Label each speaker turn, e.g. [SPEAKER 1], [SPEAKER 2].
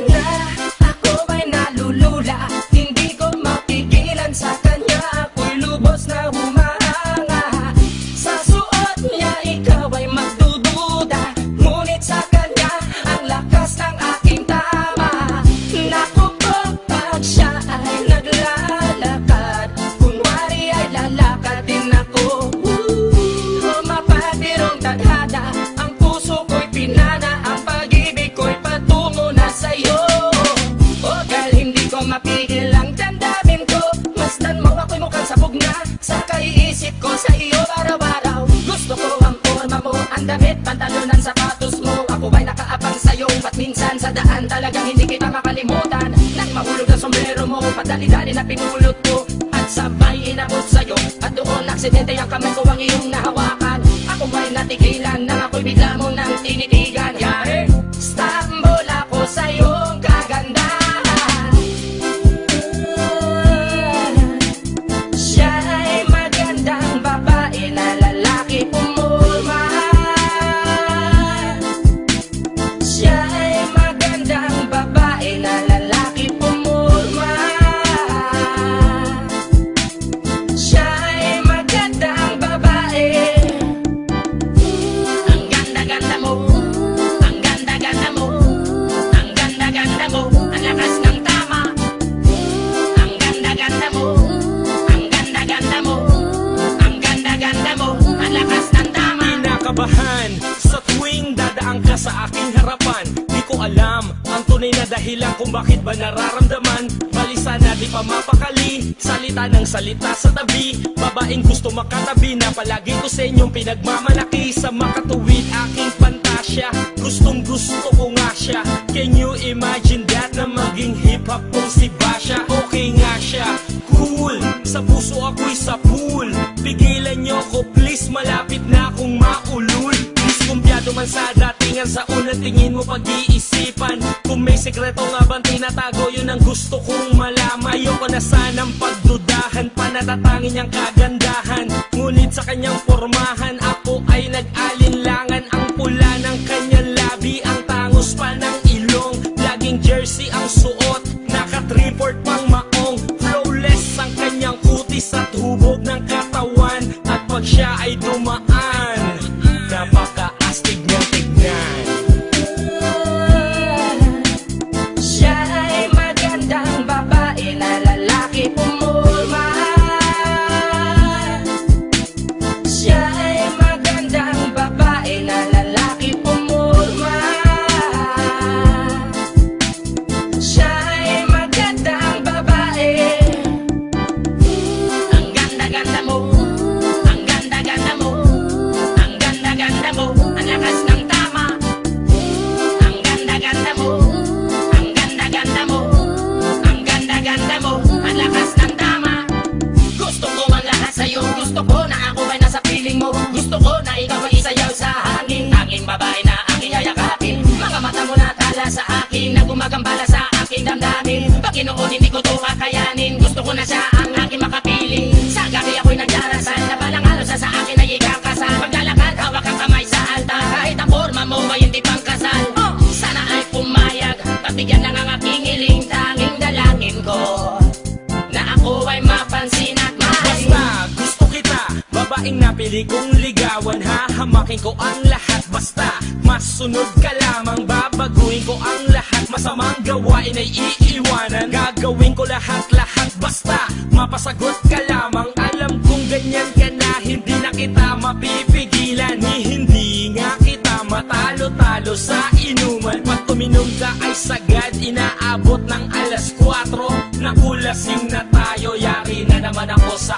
[SPEAKER 1] na, ako ay nalulula. Hindi ko mapigilan sa kanya, ako'y lubos na humahanga. Sa suot niya ikaw ay magdududa, ngunit sa kanya ang lakas ng aking tama. Naku po, pag siya ay naglalakad, kunwari ay lalakad din ako. Mapatirong tadhana, ang puso ko'y pinana, ang pag-ibig ko'y patungo na sa'yo. O dahil hindi ko mapigil ang damdamin ko, masdan mo ako'y mukhang sabog na sa kaiisip ko sa iyo araw-araw. Gusto ko ang forma mo, ang damit, pantalonan, sapatos mo. Ako ay nakaabang sa'yo, at minsan sa daan talagang hindi kita makalimutan. Nang mahulog ang sombrero mo, padali-dali na pinulot ko, at sabay inabot sa'yo. At doon aksidente ang kamay ko ang iyong nahawakan. Ako ay natigilan, nang ako'y bigla mo nang tinitigan. Yari, stambol ako sa iyong kagandahan. Siya ay magandang babae na lalaki pumulma. Siya ay magandang babae na lalaki pumulma. Siya ay magandang babae. Ang ganda-ganda mo, ang ganda-ganda mo, ang ganda-ganda mo, ang lakas ng tama. Ang ganda-ganda mo, ang ganda-ganda mo, ang ganda-ganda mo, ang lakas ng tama.
[SPEAKER 2] Kinakabahan sa tuwing dadaan ka sa aking harapan. Di ko alam ang tunay na dahilan kung bakit ba nararamdaman. Balisa na di pa mapakali, salita ng salita sa tabi. Babaeng gusto makatabi na palagi ko sa inyong pinagmamalaki. Sa makatuwid aking pantasya, gustong gusto ko nga siya. Can you imagine that, na maging hip-hop kong si Basha? Okay nga siya, cool, sa puso ako'y sa pool. Pigilan nyo ko please, malapit na akong maulul. Diskumpiyado man sa datingan, sa unang tingin mo pag-iisipan. Kung may sekreto nga bang tinatago, yun ang gusto kong malaman. Ayoko na sanang pagdudahan, panatatangin niyang kagandahan. Ngunit sa kanyang pormahan, ako ay nag-alinlangan. Ang pula ng kanyang labi, ang tangos pa ng ilong. Laging jersey ang suot, naka-3-4 pang maong. Flawless ang kanyang kutis at hubog ng katawan. At pag siya ay dumaan, napaka-astig niyang tignan.
[SPEAKER 1] Siya ay magandang babae na lalaki pumulma. Siya ay magandang babae na lalaki pumulma. Siya ay magandang babae. Ang ganda-ganda mo, ang ganda-ganda mo, ang ganda-ganda mo, ang lakas ng tama. Ang ganda-ganda mo, ang ganda-ganda mo, ang ganda-ganda mo, ang lakas ng tama. Gusto ko ang lahat sa'yo, gusto ko na ako ay nasa piling mo. Gusto ko na ikaw ay isayaw sa hangin, tanging babae na aking yayakapin. Mga mata mo na tala sa akin, na gumagambala sa aking damdamin. Paginoon hindi ko to kakayanin, gusto ko na siya ang aking makapiling. Sa gabi ako'y nagdarasal, na balang halos sa akin ay ikakasal. Paglalakad, hawak ang kamay sa altar, kahit ang forma mo ay hindi pang kasal. Sana ay pumayag, pagbigyan lang ang aking hiling. Tanging dalangin ko na ako ay mapansin at mahalin.
[SPEAKER 2] Basta gusto kita, babaeng napili kong ligawan. Hahamakin ko ang lahat, basta masunod ka lamang. Babaguhin ko ang lahat, masamang gawain ay iiwanan. Gagawin ko lahat-lahat, basta mapasagot ka lamang. Alam kong ganyan ka na, hindi na kita mapipigilan. Hindi nga kita matalo-talo sa inuman. Pag uminom ka ay sagad, inaabot ng alas 4. Nakulasing na tayo, yari na naman ako sa